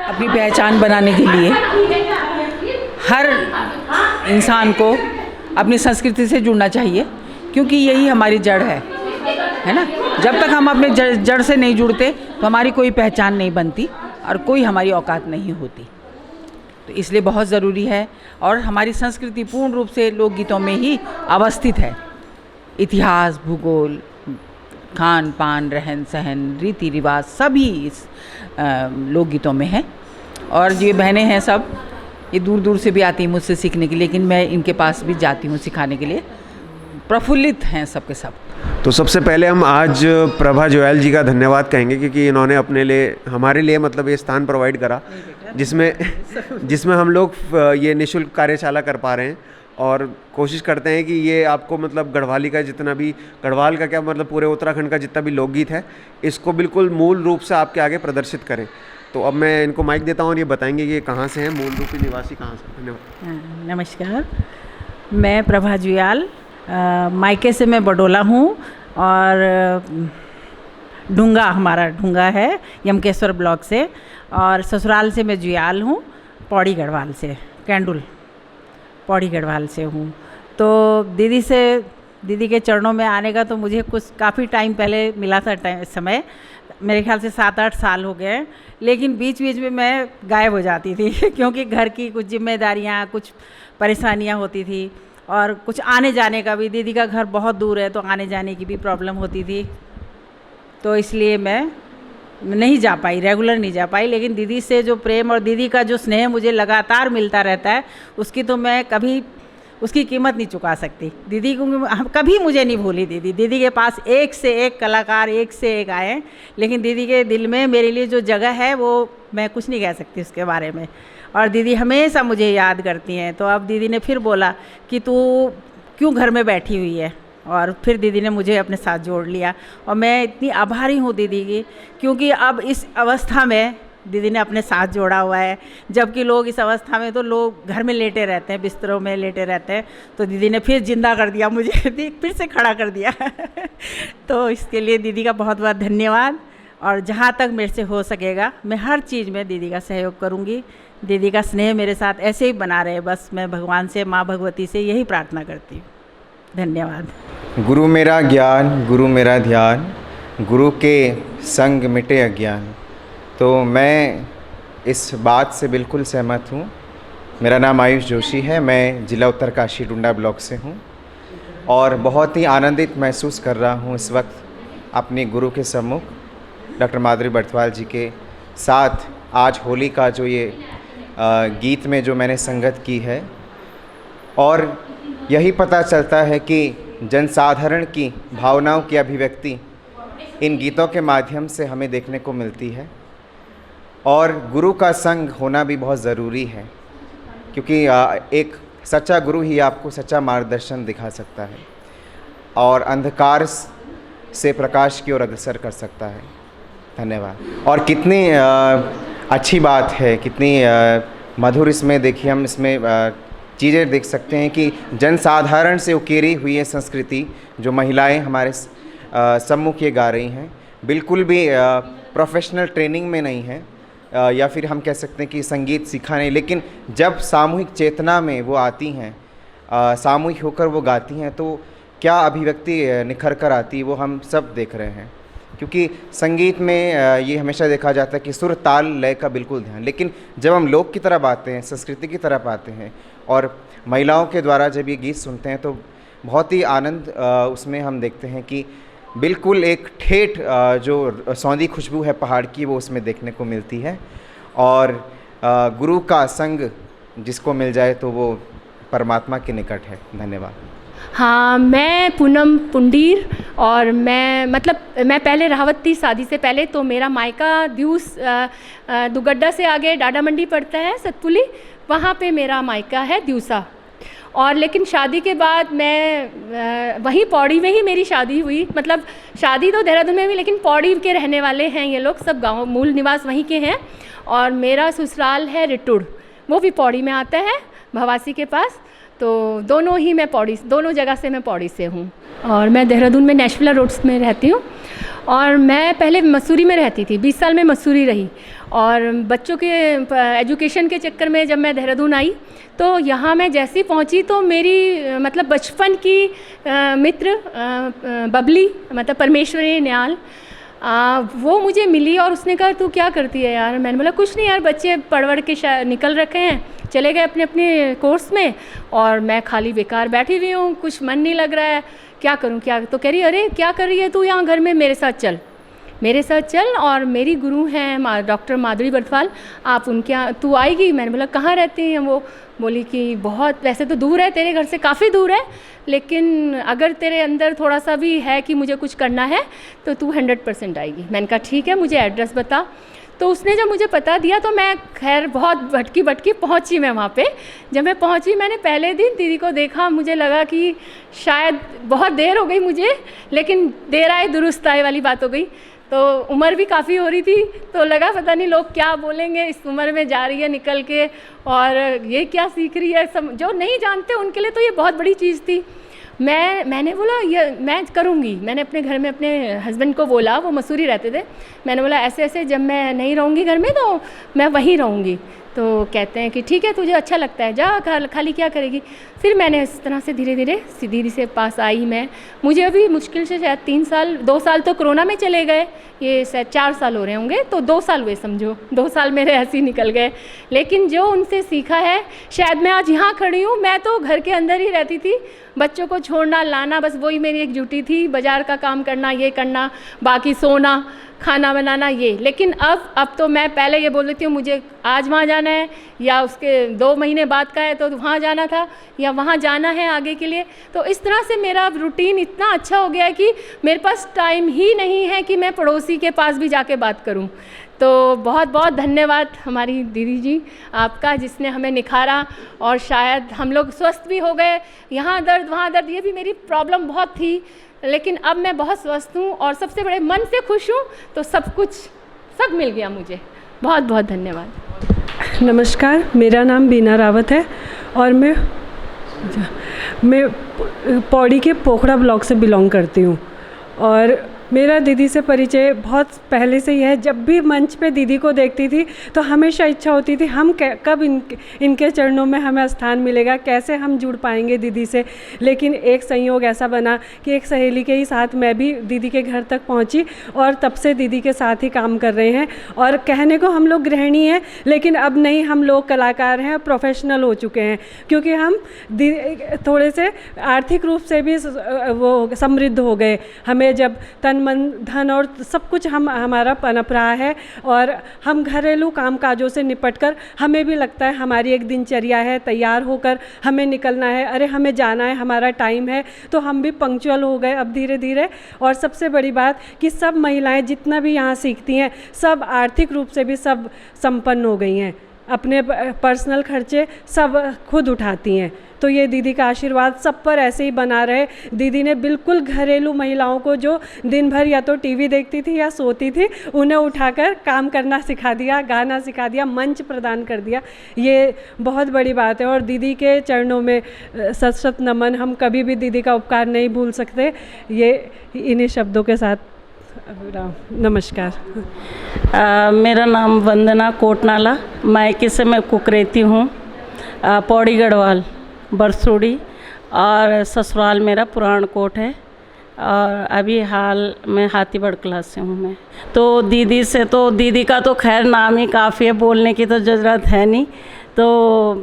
अपनी पहचान बनाने के लिए हर इंसान को अपनी संस्कृति से जुड़ना चाहिए, क्योंकि यही हमारी जड़ है ना। जब तक हम अपने जड़ से नहीं जुड़ते तो हमारी कोई पहचान नहीं बनती और कोई हमारी औकात नहीं होती। तो इसलिए बहुत ज़रूरी है, और हमारी संस्कृति पूर्ण रूप से लोकगीतों में ही अवस्थित है। इतिहास, भूगोल, खान पान, रहन सहन, रीति रिवाज सभी इस लोकगीतों में है। और ये बहनें हैं सब, ये दूर दूर से भी आती हैं मुझसे सीखने के लिए, लेकिन मैं इनके पास भी जाती हूँ सिखाने के लिए। प्रफुल्लित हैं सब के सब। तो सबसे पहले हम आज प्रभा जुयाल जी का धन्यवाद कहेंगे, क्योंकि इन्होंने अपने लिए, हमारे लिए मतलब ये स्थान प्रोवाइड करा जिसमें हम लोग ये निःशुल्क कार्यशाला कर पा रहे हैं। और कोशिश करते हैं कि ये आपको मतलब गढ़वाली का जितना भी, गढ़वाल का क्या मतलब पूरे उत्तराखंड का जितना भी लोकगीत है, इसको बिल्कुल मूल रूप से आपके आगे प्रदर्शित करें। तो अब मैं इनको माइक देता हूँ और ये बताएंगे कि ये कहाँ से हैं, मूल रूपी निवासी कहाँ से। धन्यवाद। नमस्कार, मैं प्रभा जुयाल, मायके से मैं बडोला हूँ, और ढूंगा, हमारा ढूंगा है यमकेश्वर ब्लॉक से, और ससुराल से मैं जुयाल हूँ, पौड़ी गढ़वाल से, कैंडुल पौड़ी गढ़वाल से हूँ। तो दीदी के चरणों में आने का तो मुझे कुछ काफ़ी टाइम पहले मिला था, समय मेरे ख्याल से 7-8 साल हो गए, लेकिन बीच बीच में मैं गायब हो जाती थी क्योंकि घर की कुछ जिम्मेदारियाँ, कुछ परेशानियाँ होती थी, और कुछ आने जाने का भी, दीदी का घर बहुत दूर है तो आने जाने की भी प्रॉब्लम होती थी। तो इसलिए मैं नहीं जा पाई, रेगुलर नहीं जा पाई। लेकिन दीदी से जो प्रेम और दीदी का जो स्नेह मुझे लगातार मिलता रहता है, उसकी तो मैं कभी उसकी कीमत नहीं चुका सकती। दीदी को कभी मुझे नहीं भूली दीदी के पास एक से एक कलाकार, एक से एक आए, लेकिन दीदी के दिल में मेरे लिए जो जगह है वो मैं कुछ नहीं कह सकती उसके बारे में। और दीदी हमेशा मुझे याद करती हैं। तो अब दीदी ने फिर बोला कि तू क्यों घर में बैठी हुई है, और फिर दीदी ने मुझे अपने साथ जोड़ लिया। और मैं इतनी आभारी हूँ दीदी की, क्योंकि अब इस अवस्था में दीदी ने अपने साथ जोड़ा हुआ है। जबकि लोग इस अवस्था में तो लोग घर में लेटे रहते हैं, बिस्तरों में लेटे रहते हैं, तो दीदी ने फिर जिंदा कर दिया मुझे, फिर से खड़ा कर दिया तो इसके लिए दीदी का बहुत बहुत धन्यवाद। और जहाँ तक मेरे से हो सकेगा मैं हर चीज़ में दीदी का सहयोग करूँगी। दीदी का स्नेह मेरे साथ ऐसे ही बना रहे, बस मैं भगवान से, माँ भगवती से यही प्रार्थना करती हूँ। धन्यवाद। गुरु मेरा ज्ञान, गुरु मेरा ध्यान, गुरु के संग मिटे अज्ञान। तो मैं इस बात से बिल्कुल सहमत हूँ। मेरा नाम आयुष जोशी है, मैं ज़िला उत्तरकाशी डुंडा ब्लॉक से हूँ, और बहुत ही आनंदित महसूस कर रहा हूँ इस वक्त अपने गुरु के सम्मुख डॉक्टर माधुरी बर्थवाल जी के साथ आज होली का जो ये गीत में जो मैंने संगत की है। और यही पता चलता है कि जनसाधारण की भावनाओं की अभिव्यक्ति इन गीतों के माध्यम से हमें देखने को मिलती है। और गुरु का संग होना भी बहुत ज़रूरी है, क्योंकि एक सच्चा गुरु ही आपको सच्चा मार्गदर्शन दिखा सकता है और अंधकार से प्रकाश की ओर अग्रसर कर सकता है। धन्यवाद। और कितनी अच्छी बात है, कितनी मधुर इसमें देखिए हम इसमें चीज़ें देख सकते हैं कि जनसाधारण से उकेरी हुई है संस्कृति जो महिलाएं हमारे सम्मुख ये गा रही हैं, बिल्कुल भी प्रोफेशनल ट्रेनिंग में नहीं है, या फिर हम कह सकते हैं कि संगीत सीखा नहीं, लेकिन जब सामूहिक चेतना में वो आती हैं, सामूहिक होकर वो गाती हैं, तो क्या अभिव्यक्ति निखर कर आती है वो हम सब देख रहे हैं। क्योंकि संगीत में ये हमेशा देखा जाता है कि सुर ताल लय का बिल्कुल ध्यान, लेकिन जब हम लोक की तरफ आते हैं, संस्कृति की तरफ आते हैं और महिलाओं के द्वारा जब ये गीत सुनते हैं, तो बहुत ही आनंद उसमें हम देखते हैं कि बिल्कुल एक ठेठ जो सौंधी खुशबू है पहाड़ की, वो उसमें देखने को मिलती है। और गुरु का संग जिसको मिल जाए तो वो परमात्मा के निकट है। धन्यवाद। हाँ, मैं पूनम पुंडीर, और मैं पहले राहवत थी शादी से पहले। तो मेरा मायका द्यूस दुगड्डा से आगे डाडा मंडी पड़ता है, सतपुली, वहाँ पे मेरा मायका है द्यूसा। और लेकिन शादी के बाद मैं वहीं पौड़ी में ही मेरी शादी हुई। मतलब शादी तो देहरादून में हुई, लेकिन पौड़ी के रहने वाले हैं ये लोग सब, गाँव मूल निवास वहीं के हैं। और मेरा ससुराल है रिटुड़, वो भी पौड़ी में आता है, भवासी के पास। तो दोनों ही मैं पौड़ी, दोनों जगह से मैं पौड़ी से हूँ। और मैं देहरादून में नेशविला रोड्स में रहती हूँ। और मैं पहले मसूरी में रहती थी, 20 साल में मसूरी रही। और बच्चों के एजुकेशन के चक्कर में जब मैं देहरादून आई तो यहाँ मैं जैसे ही पहुँची तो मेरी मतलब बचपन की मित्र बबली, मतलब परमेश्वरी न्याल, वो मुझे मिली और उसने कहा तू क्या करती है यार। मैंने बोला कुछ नहीं यार, बच्चे पढ़ के निकल रखे हैं, चले गए अपने अपने कोर्स में, और मैं खाली बेकार बैठी हुई हूँ, कुछ मन नहीं लग रहा है, क्या करूँ क्या। तो कह रही अरे क्या कर रही है तू यहाँ घर में, मेरे साथ चल, मेरे साथ चल। और मेरी गुरु हैं डॉक्टर माधुरी बर्थवाल, आप उनके यहाँ तू आएगी। मैंने बोला कहाँ रहती हैं वो। बोली कि बहुत, वैसे तो दूर है, तेरे घर से काफ़ी दूर है, लेकिन अगर तेरे अंदर थोड़ा सा भी है कि मुझे कुछ करना है तो तू 100% आएगी। मैंने कहा ठीक है, मुझे एड्रेस बता। तो उसने जब मुझे पता दिया तो मैं खैर बहुत भटकी पहुंची मैं वहाँ पे। जब मैं पहुंची मैंने पहले दिन दीदी को देखा, मुझे लगा कि शायद बहुत देर हो गई मुझे, लेकिन देर आए दुरुस्त आए वाली बात हो गई। तो उम्र भी काफ़ी हो रही थी, तो लगा पता नहीं लोग क्या बोलेंगे, इस उम्र में जा रही है निकल के और ये क्या सीख रही है। सब जो नहीं जानते उनके लिए तो ये बहुत बड़ी चीज़ थी। मैंने बोला ये मैं करूँगी। मैंने अपने घर में अपने हस्बैंड को बोला, वो मसूरी रहते थे, मैंने बोला ऐसे ऐसे जब मैं नहीं रहूँगी घर में तो मैं वहीं रहूँगी। तो कहते हैं कि ठीक है तुझे अच्छा लगता है जा, खाली क्या करेगी। फिर मैंने इस तरह से धीरे धीरे दीदी से पास आई मैं। मुझे अभी मुश्किल से शायद 3 साल, 2 साल तो कोरोना में चले गए, ये शायद 4 साल हो रहे होंगे, तो 2 साल हुए समझो, 2 साल मेरे ऐसे ही निकल गए। लेकिन जो उनसे सीखा है, शायद मैं आज यहाँ खड़ी हूँ। मैं तो घर के अंदर ही रहती थी, बच्चों को छोड़ना लाना, बस वही मेरी एक ड्यूटी थी, बाज़ार का काम करना, ये करना, बाकी सोना, खाना बनाना ये। लेकिन अब तो मैं पहले ये बोल देती हूँ मुझे आज वहाँ जाना है, या उसके 2 महीने बाद का है तो वहाँ जाना था, या वहाँ जाना है आगे के लिए। तो इस तरह से मेरा रूटीन इतना अच्छा हो गया है कि मेरे पास टाइम ही नहीं है कि मैं पड़ोसी के पास भी जाके बात करूँ। तो बहुत बहुत धन्यवाद हमारी दीदी जी आपका, जिसने हमें निखारा और शायद हम लोग स्वस्थ भी हो गए। यहाँ दर्द वहाँ दर्द, ये भी मेरी प्रॉब्लम बहुत थी, लेकिन अब मैं बहुत स्वस्थ हूँ और सबसे बड़े मन से खुश हूँ। तो सब मिल गया मुझे। बहुत बहुत धन्यवाद। नमस्कार, मेरा नाम बीना रावत है और मैं पौड़ी के पोखड़ा ब्लॉक से बिलोंग करती हूँ। और मेरा दीदी से परिचय बहुत पहले से ही है। जब भी मंच पे दीदी को देखती थी तो हमेशा इच्छा होती थी हम कब इनके चरणों में हमें स्थान मिलेगा, कैसे हम जुड़ पाएंगे दीदी से। लेकिन एक संयोग ऐसा बना कि एक सहेली के ही साथ मैं भी दीदी के घर तक पहुंची और तब से दीदी के साथ ही काम कर रहे हैं। और कहने को हम लोग गृहिणी हैं, लेकिन अब नहीं, हम लोग कलाकार हैं, प्रोफेशनल हो चुके हैं, क्योंकि हम थोड़े से आर्थिक रूप से भी वो समृद्ध हो गए। हमें जब तन मन धन और सब कुछ हमारा पनप रहा है और हम घरेलू कामकाजों से निपटकर हमें भी लगता है हमारी एक दिनचर्या है, तैयार होकर हमें निकलना है, अरे हमें जाना है, हमारा टाइम है, तो हम भी पंक्चुअल हो गए अब धीरे धीरे। और सबसे बड़ी बात कि सब महिलाएं जितना भी यहाँ सीखती हैं सब आर्थिक रूप से भी सब संपन्न हो गई हैं, अपने पर्सनल खर्चे सब खुद उठाती हैं। तो ये दीदी का आशीर्वाद सब पर ऐसे ही बना रहे। दीदी ने बिल्कुल घरेलू महिलाओं को जो दिन भर या तो टीवी देखती थी या सोती थी, उन्हें उठाकर काम करना सिखा दिया, गाना सिखा दिया, मंच प्रदान कर दिया। ये बहुत बड़ी बात है और दीदी के चरणों में सत सत नमन। हम कभी भी दीदी का उपकार नहीं भूल सकते। ये इन्हीं शब्दों के साथ नमस्कार। मेरा नाम वंदना कोटनाला, मायके से मैं कुकरेती हूँ, पौड़ी गढ़वाल बरसोड़ी, और ससुराल मेरा पुराण कोट है, और अभी हाल में हाथीबड़ क्लास से हूँ मैं। तो दीदी का तो खैर नाम ही काफ़ी है, बोलने की तो ज़रूरत है नहीं। तो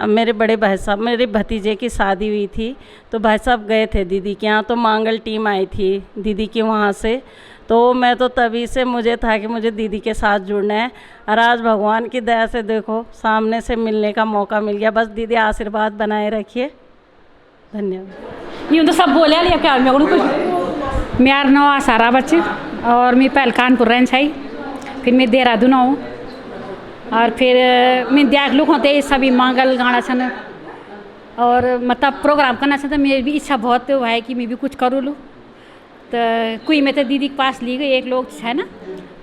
मेरे बड़े भाई साहब, मेरे भतीजे की शादी हुई थी तो भाई साहब गए थे दीदी के यहाँ, तो मांगल टीम आई थी दीदी की वहाँ से। तो मैं तो तभी से मुझे था कि मुझे दीदी के साथ जुड़ना है, और आज भगवान की दया से देखो सामने से मिलने का मौका मिल गया। बस दीदी आशीर्वाद बनाए रखिए। धन्यवाद। यूँ तो सब बोले लिया क्या मैं कुछ। मेरा नाम सारा बच्चे और मैं पहले कानपुर रहन छाई, फिर मैं देहरादून आऊँ, और फिर मैं देख लुक होते सभी मांगल गाना छन और मतलब प्रोग्राम करना छन। तो मेरी भी इच्छा बहुत है कि मैं भी कुछ करूँ लूँ। तो कोई में तो दीदी के पास ली गई, एक लोग है ना,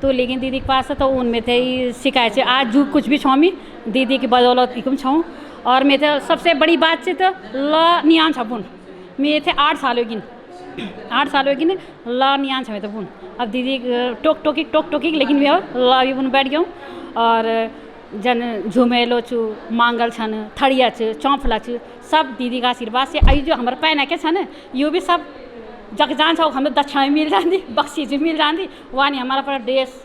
तो लेकिन दीदी के पास तो उनमें थे शिकायत से आज जो कुछ भी छाऊँ मैं दीदी की बदौलत की छाऊँ। और मैं तो सबसे बड़ी बात से तो ल नियान छ बुन मैं थे 8 साल होगी 8 साल होगी ल नियान छ मैं तो बुन अब दीदी टोक टोकी लेकिन मैं ल भी बुन बैठ गया और जन झुमेलो छु मांगल छन थड़िया छु चौंफला छु सब दीदी का आशीर्वाद से आई जो हमारे पैन के छन यो भी सब जग जान छ हमें दक्षिणा मिल जाती बख्शीश मिल जाती वहाँ नहीं हमारा पर ड्रेस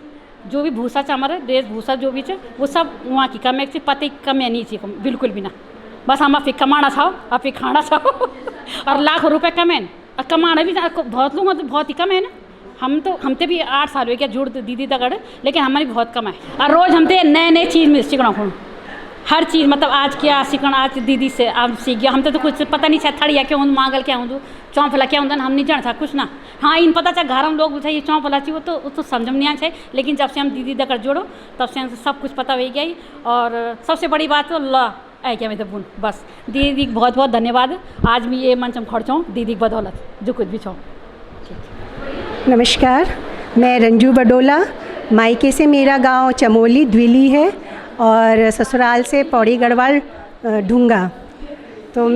जो भी भूसा छ हमारा ड्रेस भूसा जो भी छ वो सब वहाँ की कमे से पति कमे नहीं थी बिल्कुल भी ना बस हम फिर कमाना छाओ और फिर खाना छाओ और लाखों रुपए कमें और कमाना भी बहुत लोग तो बहुत ही कम है ना हमते भी 8 साल हो गया जुड़ दीदी तक लेकिन हमारी बहुत कम है और रोज़ हमते नए नए चीज़ में सीखना हो हर चीज़ मतलब आज क्या सीखना आज दीदी से आप सीख गया हमते तो कुछ पता नहीं था थड़िया क्या हूँ मांगल क्या हूँ चौंफला क्या होता हम नहीं जान था कुछ ना हाँ इन पता था घर हम लोग ये चौंफला चाहिए वो तो समझ में नहीं आ चाहिए लेकिन जब से हम दीदी तक जोड़ो तब से हम सब कुछ पता हो गया और सबसे बड़ी बात तो ला ऐ क्या मैं तो बुन बस दीदी बहुत बहुत धन्यवाद आज मैं ये मंच में खड़चा हूँ दीदी की बदौलत जो कुछ भी छो। नमस्कार मैं रंजू बडोला मायके से मेरा गांव चमोली द्विली है और ससुराल से पौड़ी गढ़वाल ढूंगा। तो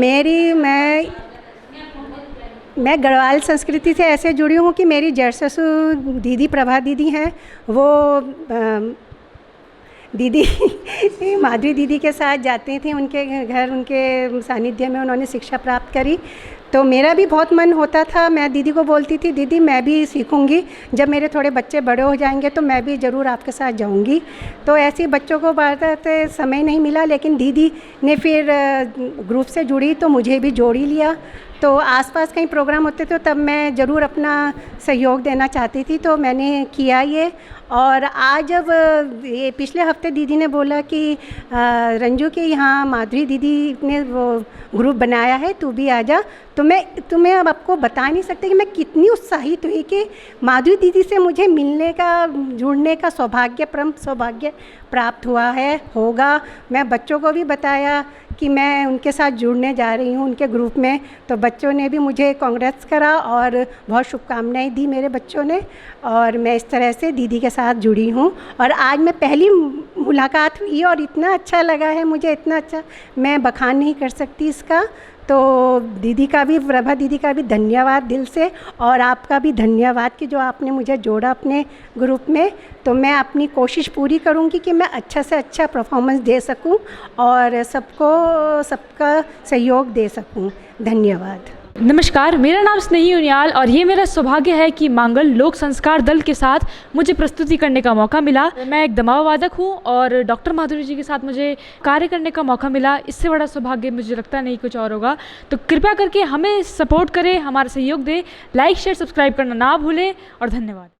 मैं गढ़वाल संस्कृति से ऐसे जुड़ी हूँ कि मेरी जड़ ससुर दीदी प्रभा दीदी हैं वो दीदी माधुरी दीदी के साथ जाते थे उनके घर उनके सानिध्य में उन्होंने शिक्षा प्राप्त करी तो मेरा भी बहुत मन होता था मैं दीदी को बोलती थी दीदी मैं भी सीखूंगी जब मेरे थोड़े बच्चे बड़े हो जाएंगे तो मैं भी ज़रूर आपके साथ जाऊंगी। तो ऐसे बच्चों को बढ़ाते समय नहीं मिला लेकिन दीदी ने फिर ग्रुप से जुड़ी तो मुझे भी जोड़ ही लिया। तो आसपास कहीं प्रोग्राम होते थे तब मैं ज़रूर अपना सहयोग देना चाहती थी तो मैंने किया ये। और आज जब ये पिछले हफ्ते दीदी ने बोला कि रंजू के यहाँ माधुरी दीदी ने वो ग्रुप बनाया है तू भी आ जा तो मैं तुम्हें अब आपको बता नहीं सकते कि मैं कितनी उत्साहित हुई कि माधुरी दीदी से मुझे मिलने का जुड़ने का परम सौभाग्य प्राप्त हुआ है होगा। मैं बच्चों को भी बताया कि मैं उनके साथ जुड़ने जा रही हूँ उनके ग्रुप में तो बच्चों ने भी मुझे कांग्रेस करा और बहुत शुभकामनाएं दी मेरे बच्चों ने और मैं इस तरह से दीदी के साथ जुड़ी हूँ। और आज मैं पहली मुलाकात हुई और इतना अच्छा लगा है मुझे इतना अच्छा मैं बखान नहीं कर सकती इसका। तो दीदी का भी प्रभा दीदी का भी धन्यवाद दिल से और आपका भी धन्यवाद कि जो आपने मुझे जोड़ा अपने ग्रुप में। तो मैं अपनी कोशिश पूरी करूँगी कि मैं अच्छा से अच्छा परफॉर्मेंस दे सकूँ और सबका सहयोग दे सकूँ। धन्यवाद। नमस्कार मेरा नाम स्नेही उनियाल और ये मेरा सौभाग्य है कि मांगल लोक संस्कार दल के साथ मुझे प्रस्तुति करने का मौका मिला। मैं एक दमाव वादक हूँ और डॉक्टर माधुरी जी के साथ मुझे कार्य करने का मौका मिला। इससे बड़ा सौभाग्य मुझे लगता नहीं कुछ और होगा। तो कृपया करके हमें सपोर्ट करें हमारा सहयोग दें लाइक शेयर सब्सक्राइब करना ना भूलें और धन्यवाद।